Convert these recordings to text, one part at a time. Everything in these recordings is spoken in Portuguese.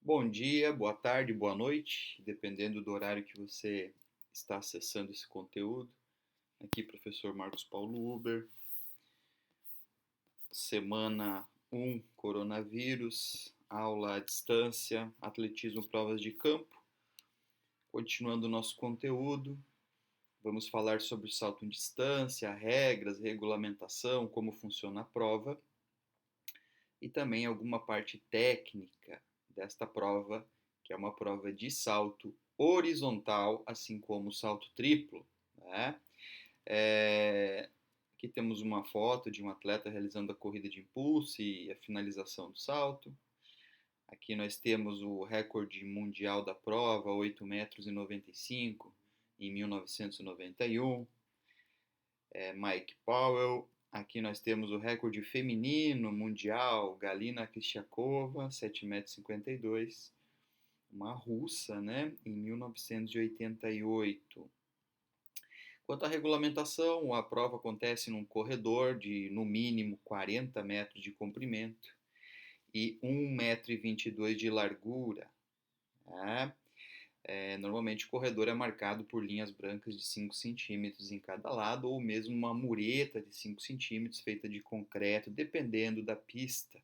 Bom dia, boa tarde, boa noite, dependendo do horário que você está acessando esse conteúdo. Aqui, professor Marcos Paulo Huber, semana 1, coronavírus, aula à distância, atletismo, provas de campo. Continuando o nosso conteúdo, vamos falar sobre salto em distância, regras, regulamentação, como funciona a prova e também alguma parte técnica desta prova, que é uma prova de salto horizontal, assim como o salto triplo, né? Aqui temos uma foto de um atleta realizando a corrida de impulso e a finalização do salto. Aqui nós temos o recorde mundial da prova, 8 metros e 95, em 1991. Mike Powell. Aqui nós temos o recorde feminino mundial, Galina Krishakova, 7 metros e 52, uma russa, né, em 1988. Quanto à regulamentação, a prova acontece num corredor de, no mínimo, 40 metros de comprimento e 1,22 m de largura. Né? Normalmente o corredor é marcado por linhas brancas de 5 centímetros em cada lado ou mesmo uma mureta de 5 centímetros feita de concreto, dependendo da pista.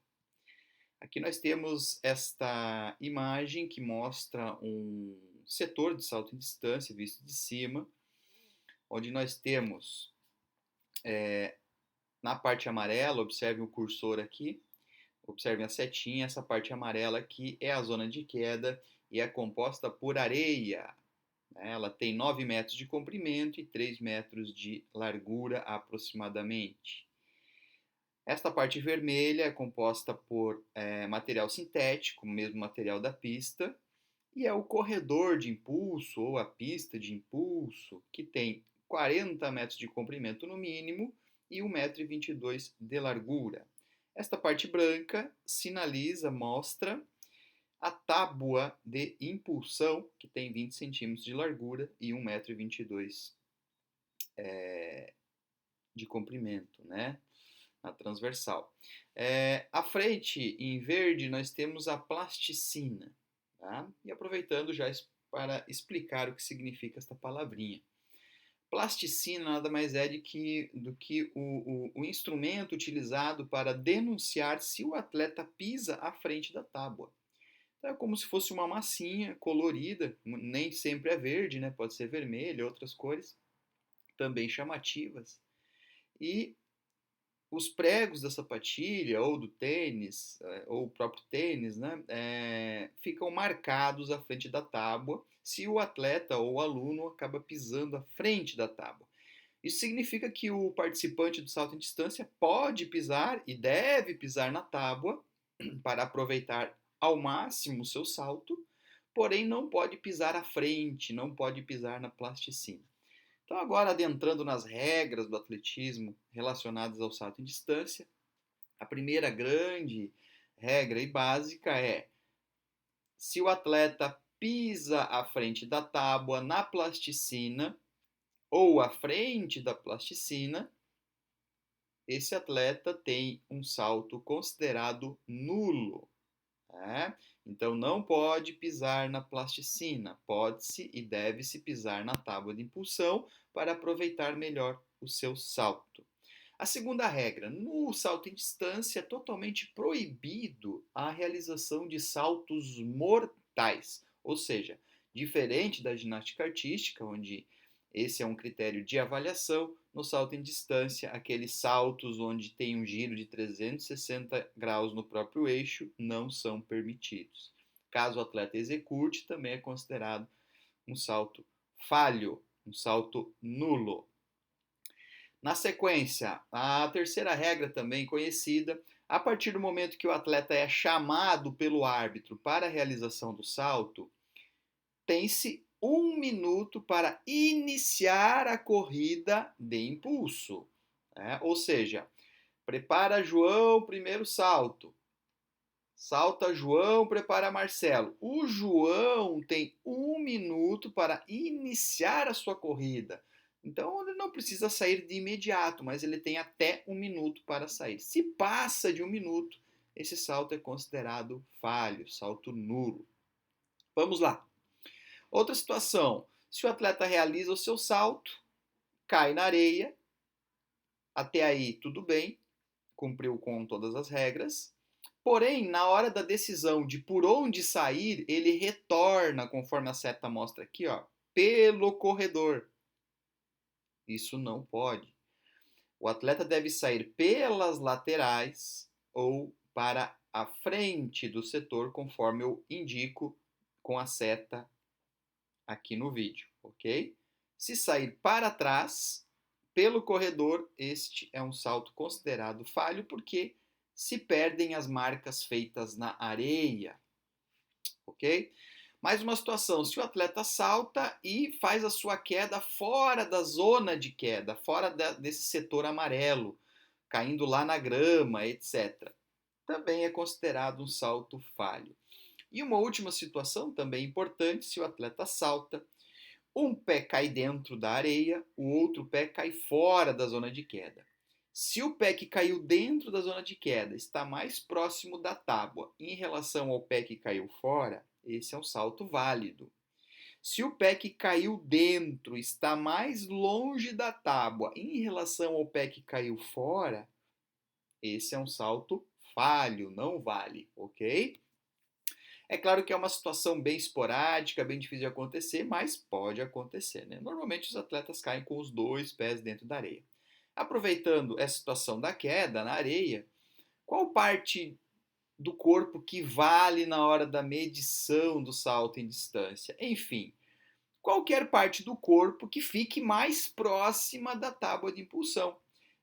Aqui nós temos esta imagem que mostra um setor de salto em distância visto de cima, onde nós temos na parte amarela, observem o cursor aqui, observem a setinha, essa parte amarela aqui é a zona de queda e é composta por areia. Ela tem 9 metros de comprimento e 3 metros de largura aproximadamente. Esta parte vermelha é composta por material sintético, o mesmo material da pista, e é o corredor de impulso ou a pista de impulso, que tem 40 metros de comprimento no mínimo e 1,22 m de largura. Esta parte branca sinaliza, mostra a tábua de impulsão, que tem 20 centímetros de largura e 1,22 m de comprimento, né? Na transversal. À frente, em verde, nós temos a plasticina. Tá? E aproveitando já para explicar o que significa esta palavrinha. Plasticina nada mais é do que o instrumento utilizado para denunciar se o atleta pisa à frente da tábua. Então é como se fosse uma massinha colorida, nem sempre é verde, né? Pode ser vermelho, outras cores também chamativas. E os pregos da sapatilha ou do tênis, ou o próprio tênis, né, ficam marcados à frente da tábua se o atleta ou o aluno acaba pisando à frente da tábua. Isso significa que o participante do salto em distância pode pisar e deve pisar na tábua para aproveitar ao máximo o seu salto, porém não pode pisar à frente, não pode pisar na plasticina. Então, agora adentrando nas regras do atletismo relacionadas ao salto em distância, a primeira grande regra e básica é: se o atleta pisa à frente da tábua na plasticina ou à frente da plasticina, esse atleta tem um salto considerado nulo. Né? Então não pode pisar na plasticina, pode-se e deve-se pisar na tábua de impulsão para aproveitar melhor o seu salto. A segunda regra, no salto em distância é totalmente proibido a realização de saltos mortais, ou seja, diferente da ginástica artística, onde esse é um critério de avaliação, no salto em distância, aqueles saltos onde tem um giro de 360 graus no próprio eixo não são permitidos. Caso o atleta execute, também é considerado um salto falho, um salto nulo. Na sequência, a terceira regra também conhecida, a partir do momento que o atleta é chamado pelo árbitro para a realização do salto, tem-se 1 minuto para iniciar a corrida de impulso. Ou seja, prepara João, primeiro salto. Salta João, prepara Marcelo. O João tem 1 minuto para iniciar a sua corrida. Então ele não precisa sair de imediato, mas ele tem até 1 minuto para sair. Se passa de 1 minuto, esse salto é considerado falho, salto nulo. Vamos lá. Outra situação, se o atleta realiza o seu salto, cai na areia, até aí tudo bem, cumpriu com todas as regras. Porém, na hora da decisão de por onde sair, ele retorna, conforme a seta mostra aqui, ó, pelo corredor. Isso não pode. O atleta deve sair pelas laterais ou para a frente do setor, conforme eu indico com a seta aqui no vídeo, ok? Se sair para trás, pelo corredor, este é um salto considerado falho porque se perdem as marcas feitas na areia, ok? Mais uma situação, se o atleta salta e faz a sua queda fora da zona de queda, fora desse setor amarelo, caindo lá na grama, etc. Também é considerado um salto falho. E uma última situação também importante, se o atleta salta, um pé cai dentro da areia, o outro pé cai fora da zona de queda. Se o pé que caiu dentro da zona de queda está mais próximo da tábua em relação ao pé que caiu fora, esse é um salto válido. Se o pé que caiu dentro está mais longe da tábua em relação ao pé que caiu fora, esse é um salto falho, não vale, ok? É claro que é uma situação bem esporádica, bem difícil de acontecer, mas pode acontecer, né? Normalmente os atletas caem com os dois pés dentro da areia. Aproveitando essa situação da queda na areia, qual parte do corpo que vale na hora da medição do salto em distância? Enfim, qualquer parte do corpo que fique mais próxima da tábua de impulsão.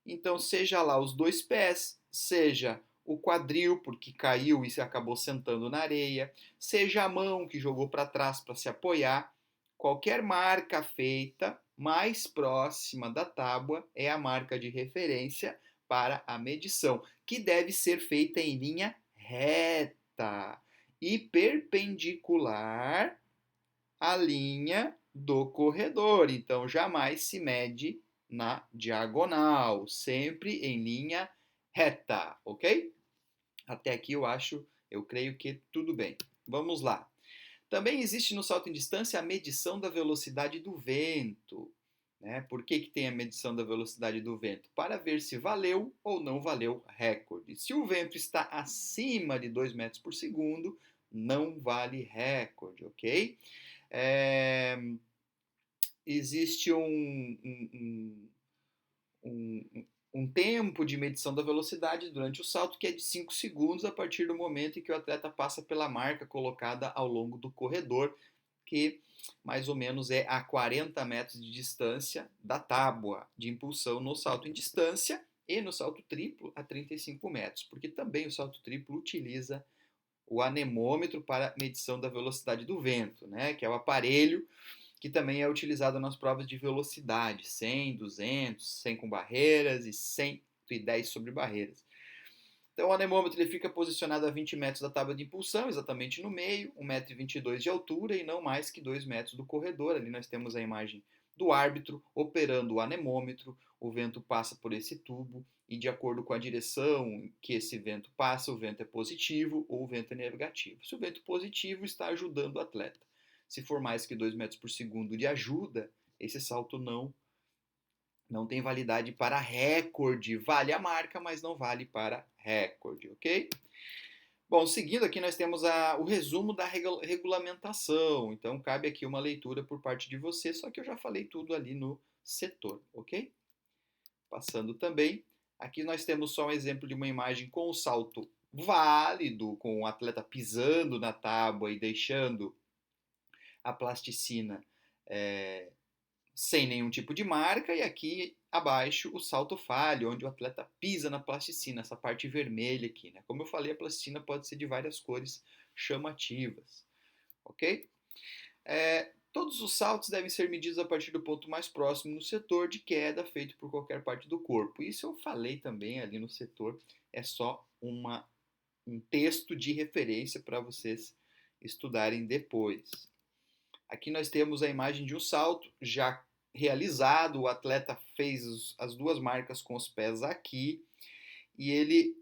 Então, seja lá os dois pés, seja o quadril, porque caiu e se acabou sentando na areia, seja a mão que jogou para trás para se apoiar, qualquer marca feita mais próxima da tábua é a marca de referência para a medição, que deve ser feita em linha reta e perpendicular à linha do corredor. Então, jamais se mede na diagonal, sempre em linha reta, ok? Até aqui eu creio que tudo bem. Vamos lá. Também existe no salto em distância a medição da velocidade do vento. Né? Por que tem a medição da velocidade do vento? Para ver se valeu ou não valeu recorde. Se o vento está acima de 2 metros por segundo, não vale recorde, ok? É, existe um tempo de medição da velocidade durante o salto que é de 5 segundos a partir do momento em que o atleta passa pela marca colocada ao longo do corredor, que mais ou menos é a 40 metros de distância da tábua de impulsão no salto em distância e no salto triplo a 35 metros, porque também o salto triplo utiliza o anemômetro para medição da velocidade do vento, né, que é o aparelho que também é utilizado nas provas de velocidade, 100, 200, 100 com barreiras e 110 sobre barreiras. Então o anemômetro ele fica posicionado a 20 metros da tábua de impulsão, exatamente no meio, 1,22 m de altura e não mais que 2 metros do corredor. Ali nós temos a imagem do árbitro operando o anemômetro, o vento passa por esse tubo e de acordo com a direção que esse vento passa, o vento é positivo ou o vento é negativo. Se o vento positivo está ajudando o atleta. Se for mais que 2 metros por segundo de ajuda, esse salto não tem validade para recorde. Vale a marca, mas não vale para recorde, ok? Bom, seguindo aqui nós temos o resumo da regulamentação. Então cabe aqui uma leitura por parte de você, só que eu já falei tudo ali no setor, ok? Passando também, aqui nós temos só um exemplo de uma imagem com o salto válido, com o atleta pisando na tábua e deixando a plasticina sem nenhum tipo de marca, e aqui abaixo o salto falho, onde o atleta pisa na plasticina, essa parte vermelha aqui. Né? Como eu falei, a plasticina pode ser de várias cores chamativas. Ok? Todos os saltos devem ser medidos a partir do ponto mais próximo no setor de queda feito por qualquer parte do corpo. Isso eu falei também ali no setor, é só um texto de referência para vocês estudarem depois. Aqui nós temos a imagem de um salto já realizado, o atleta fez as duas marcas com os pés aqui e ele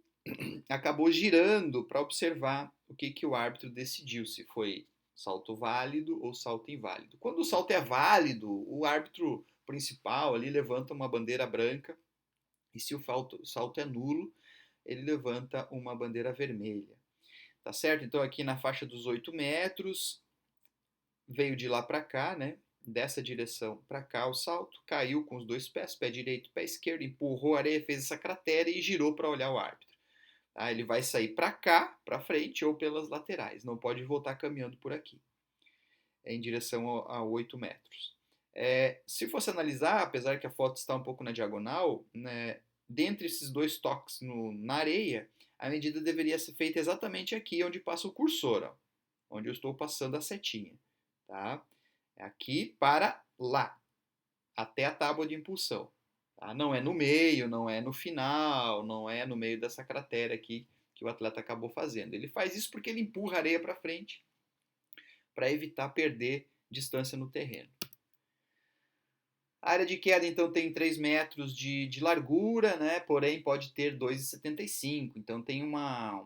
acabou girando para observar o que o árbitro decidiu, se foi salto válido ou salto inválido. Quando o salto é válido, o árbitro principal ali levanta uma bandeira branca, e se o salto é nulo, ele levanta uma bandeira vermelha. Tá certo? Então aqui na faixa dos 8 metros, veio de lá para cá, né? Dessa direção para cá o salto, caiu com os dois pés, pé direito, pé esquerdo, empurrou a areia, fez essa cratera e girou para olhar o árbitro. Tá? Ele vai sair para cá, para frente ou pelas laterais, não pode voltar caminhando por aqui, em direção a 8 metros. Se fosse analisar, apesar que a foto está um pouco na diagonal, né, dentre esses dois toques na areia, a medida deveria ser feita exatamente aqui onde passa o cursor, ó, onde eu estou passando a setinha. Tá? Aqui para lá, até a tábua de impulsão. Tá? Não é no meio, não é no final, não é no meio dessa cratera aqui que o atleta acabou fazendo. Ele faz isso porque ele empurra a areia para frente para evitar perder distância no terreno. A área de queda, então, tem 3 metros de largura, né? Porém, pode ter 2,75. Então, tem uma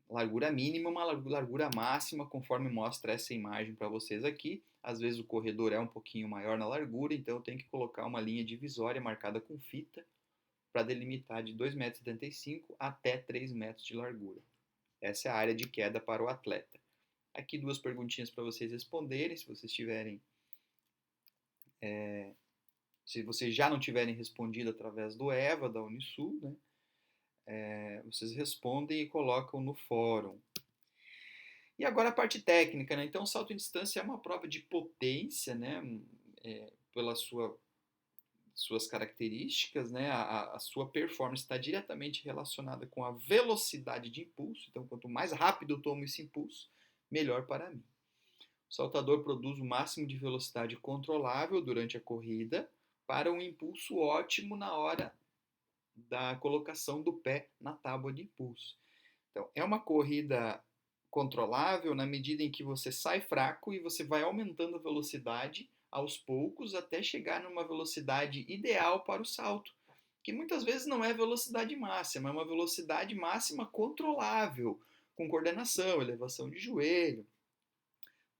largura mínima, uma largura máxima, conforme mostra essa imagem para vocês aqui. Às vezes o corredor é um pouquinho maior na largura, então eu tenho que colocar uma linha divisória marcada com fita para delimitar de 2,75 m até 3 metros de largura. Essa é a área de queda para o atleta. Aqui duas perguntinhas para vocês responderem, se vocês tiverem... se vocês já não tiverem respondido através do EVA, da Unisul, né? Vocês respondem e colocam no fórum. E agora a parte técnica, né? Então, o salto em distância é uma prova de potência, né? Pelas suas características, né? A sua performance está diretamente relacionada com a velocidade de impulso. Então, quanto mais rápido eu tomo esse impulso, melhor para mim. O saltador produz o máximo de velocidade controlável durante a corrida para um impulso ótimo na hora da colocação do pé na tábua de impulso. Então, é uma corrida controlável na medida em que você sai fraco e você vai aumentando a velocidade aos poucos até chegar numa velocidade ideal para o salto, que muitas vezes não é velocidade máxima, é uma velocidade máxima controlável, com coordenação, elevação de joelho,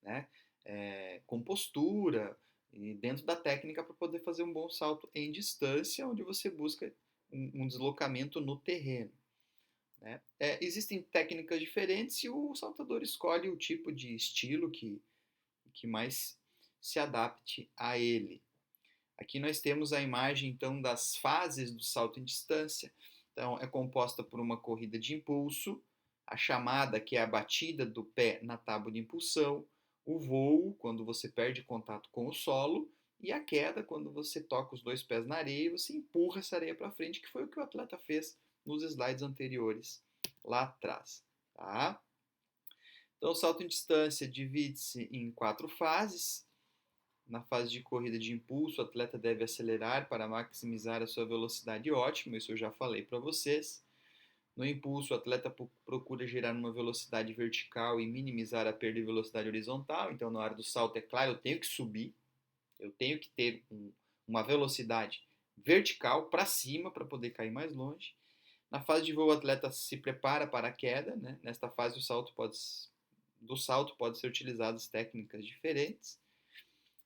né? Com postura e dentro da técnica para poder fazer um bom salto em distância, onde você busca um deslocamento no terreno. Né? Existem técnicas diferentes e o saltador escolhe o tipo de estilo que mais se adapte a ele. Aqui nós temos a imagem então das fases do salto em distância. Então é composta por uma corrida de impulso, a chamada, que é a batida do pé na tábua de impulsão, o voo, quando você perde contato com o solo, e a queda, quando você toca os dois pés na areia e você empurra essa areia para frente, que foi o que o atleta fez nos slides anteriores, lá atrás. Tá? Então, o salto em distância divide-se em 4 fases. Na fase de corrida de impulso, o atleta deve acelerar para maximizar a sua velocidade ótima, isso eu já falei para vocês. No impulso, o atleta procura gerar uma velocidade vertical e minimizar a perda de velocidade horizontal. Então, na hora do salto, é claro, eu tenho que subir, eu tenho que ter uma velocidade vertical para cima para poder cair mais longe. Na fase de voo, o atleta se prepara para a queda. Né? Nesta fase, do salto pode ser utilizadas técnicas diferentes.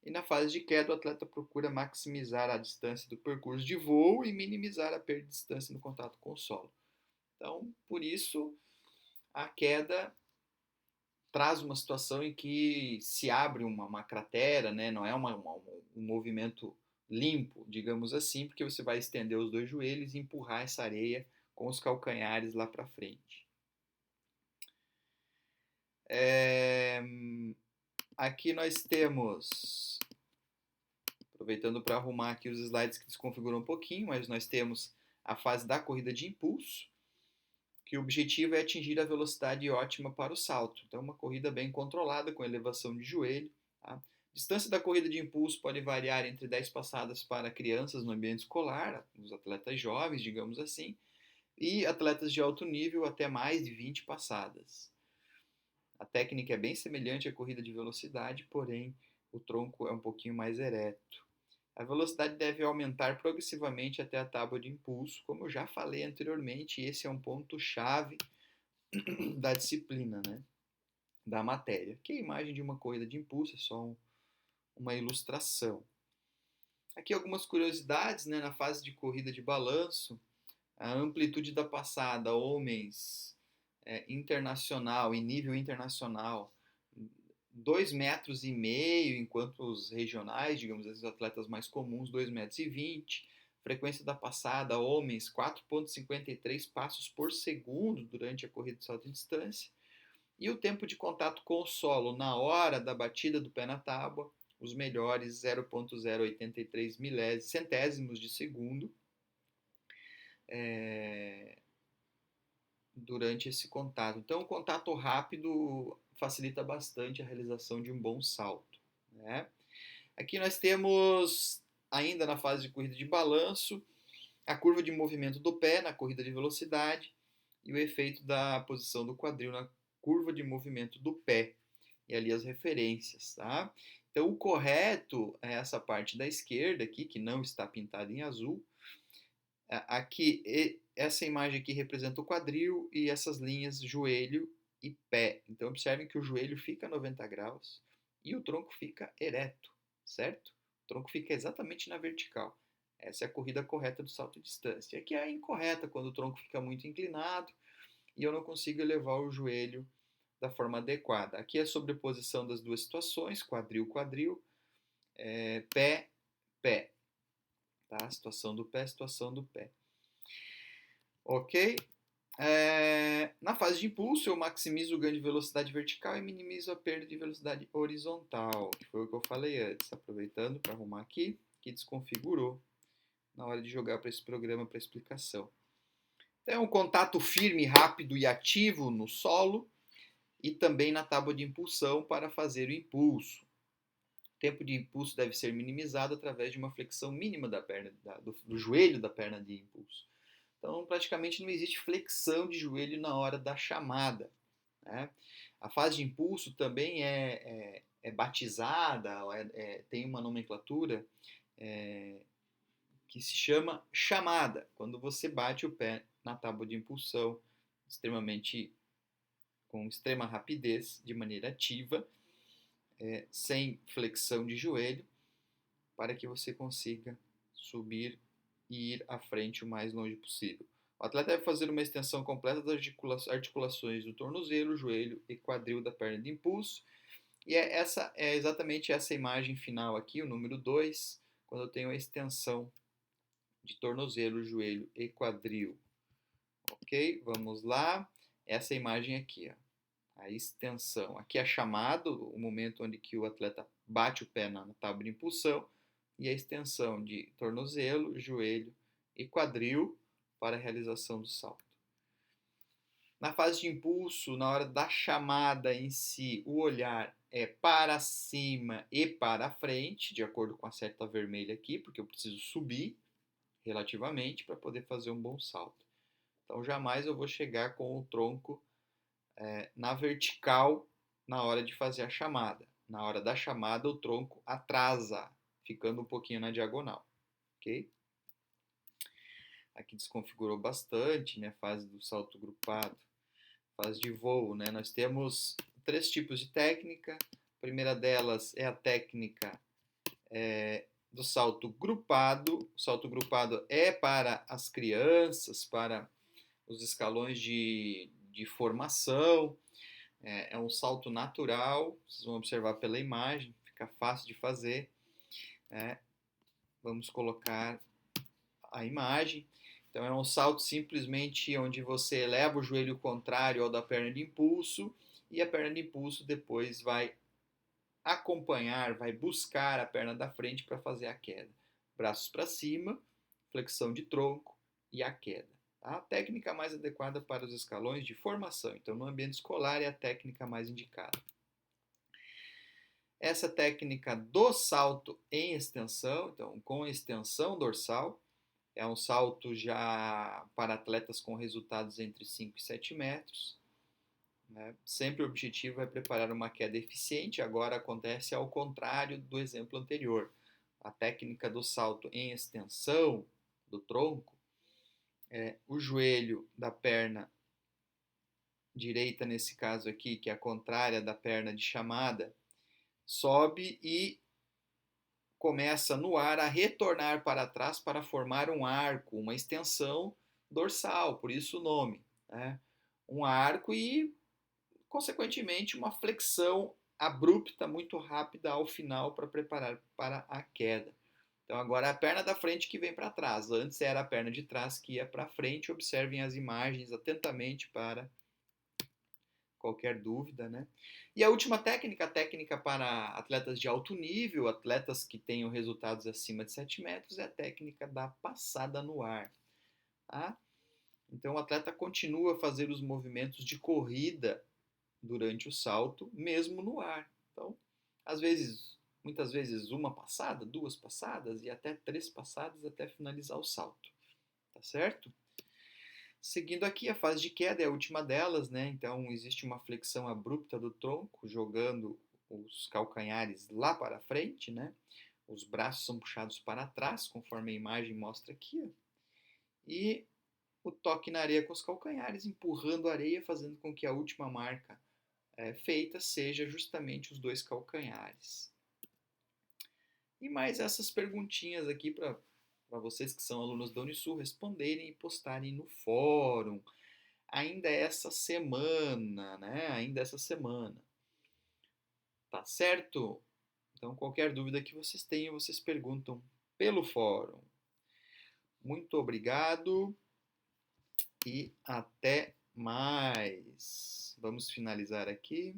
E na fase de queda, o atleta procura maximizar a distância do percurso de voo e minimizar a perda de distância no contato com o solo. Então, por isso, a queda traz uma situação em que se abre uma cratera, né? Não é um movimento limpo, digamos assim, porque você vai estender os dois joelhos e empurrar essa areia com os calcanhares lá para frente. Aqui nós temos, aproveitando para arrumar aqui os slides que desconfiguram um pouquinho, mas nós temos a fase da corrida de impulso, que o objetivo é atingir a velocidade ótima para o salto. Então, uma corrida bem controlada, com elevação de joelho. Tá? A distância da corrida de impulso pode variar entre 10 passadas para crianças no ambiente escolar, os atletas jovens, digamos assim, e atletas de alto nível até mais de 20 passadas. A técnica é bem semelhante à corrida de velocidade, porém o tronco é um pouquinho mais ereto. A velocidade deve aumentar progressivamente até a tábua de impulso, como eu já falei anteriormente, esse é um ponto-chave da disciplina, né? da matéria. Aqui é a imagem de uma corrida de impulso, é só uma ilustração. Aqui algumas curiosidades, né, na fase de corrida de balanço, a amplitude da passada, homens, internacional, em nível internacional, 2,5 metros, enquanto os regionais, digamos, os atletas mais comuns, 2,20 metros. Frequência da passada, homens, 4,53 passos por segundo durante a corrida de salto de distância. E o tempo de contato com o solo na hora da batida do pé na tábua, os melhores 0,083 centésimos de segundo durante esse contato. Então, o contato rápido facilita bastante a realização de um bom salto, né? Aqui nós temos, ainda na fase de corrida de balanço, a curva de movimento do pé na corrida de velocidade e o efeito da posição do quadril na curva de movimento do pé. E ali as referências, tá? Então, o correto é essa parte da esquerda aqui, que não está pintada em azul. Aqui, essa imagem aqui representa o quadril e essas linhas joelho e pé. Então, observem que o joelho fica a 90 graus e o tronco fica ereto, certo? O tronco fica exatamente na vertical. Essa é a corrida correta do salto de distância. Aqui é a incorreta, quando o tronco fica muito inclinado e eu não consigo elevar o joelho da forma adequada. Aqui é a sobreposição das duas situações, quadril, quadril, pé, pé. Tá? Situação do pé, situação do pé. Ok? Na fase de impulso, eu maximizo o ganho de velocidade vertical e minimizo a perda de velocidade horizontal, que foi o que eu falei antes. Aproveitando para arrumar aqui, que desconfigurou na hora de jogar para esse programa para explicação. Então, é um contato firme, rápido e ativo no solo e também na tábua de impulsão para fazer o impulso. O tempo de impulso deve ser minimizado através de uma flexão mínima da perna, do joelho da perna de impulso. Então, praticamente não existe flexão de joelho na hora da chamada, né? A fase de impulso também é batizada, tem uma nomenclatura que se chama chamada, quando você bate o pé na tábua de impulsão com extrema rapidez, de maneira ativa, sem flexão de joelho, para que você consiga subir e ir à frente o mais longe possível. O atleta deve fazer uma extensão completa das articulações do tornozelo, joelho e quadril da perna de impulso. E é exatamente essa imagem final aqui, o número 2, quando eu tenho a extensão de tornozelo, joelho e quadril. Ok? Vamos lá. Essa imagem aqui, ó, a extensão. Aqui é chamado o momento onde que o atleta bate o pé na tábua de impulsão, e a extensão de tornozelo, joelho e quadril para a realização do salto. Na fase de impulso, na hora da chamada em si, o olhar é para cima e para frente, de acordo com a seta vermelha aqui, porque eu preciso subir relativamente para poder fazer um bom salto. Então, jamais eu vou chegar com o tronco na vertical na hora de fazer a chamada. Na hora da chamada, o tronco atrasa, ficando um pouquinho na diagonal, ok? Aqui desconfigurou bastante, né? Fase do salto grupado, fase de voo, né? Nós temos 3 tipos de técnica. A primeira delas é a técnica do salto grupado. O salto grupado é para as crianças, para os escalões de formação. É um salto natural, vocês vão observar pela imagem, fica fácil de fazer. Vamos colocar a imagem. Então é um salto simplesmente onde você eleva o joelho contrário ao da perna de impulso e a perna de impulso depois vai acompanhar, vai buscar a perna da frente para fazer a queda. Braços para cima, flexão de tronco e a queda. A técnica mais adequada para os escalões de formação. Então, no ambiente escolar é a técnica mais indicada. Essa técnica do salto em extensão, então com extensão dorsal, é um salto já para atletas com resultados entre 5 e 7 metros. Né? Sempre o objetivo é preparar uma queda eficiente, agora acontece ao contrário do exemplo anterior. A técnica do salto em extensão do tronco, o joelho da perna direita nesse caso aqui, que é a contrária da perna de chamada, sobe e começa no ar a retornar para trás para formar um arco, uma extensão dorsal, por isso o nome, né? Um arco e, consequentemente, uma flexão abrupta, muito rápida ao final para preparar para a queda. Então agora é a perna da frente que vem para trás. Antes era a perna de trás que ia para frente. Observem as imagens atentamente para qualquer dúvida, né? E a última técnica, a técnica para atletas de alto nível, atletas que tenham resultados acima de 7 metros, é a técnica da passada no ar. Tá? Então o atleta continua a fazer os movimentos de corrida durante o salto, mesmo no ar. Então, às vezes, muitas vezes uma passada, duas passadas e até três passadas até finalizar o salto. Tá certo? Seguindo aqui, a fase de queda é a última delas, né? Então, existe uma flexão abrupta do tronco, jogando os calcanhares lá para frente, né? Os braços são puxados para trás, conforme a imagem mostra aqui, ó. E o toque na areia com os calcanhares, empurrando a areia, fazendo com que a última marca feita seja justamente os dois calcanhares. E mais essas perguntinhas aqui para vocês que são alunos da Unisul responderem e postarem no fórum. Ainda essa semana, né? Ainda essa semana. Tá certo? Então, qualquer dúvida que vocês tenham, vocês perguntam pelo fórum. Muito obrigado e até mais. Vamos finalizar aqui.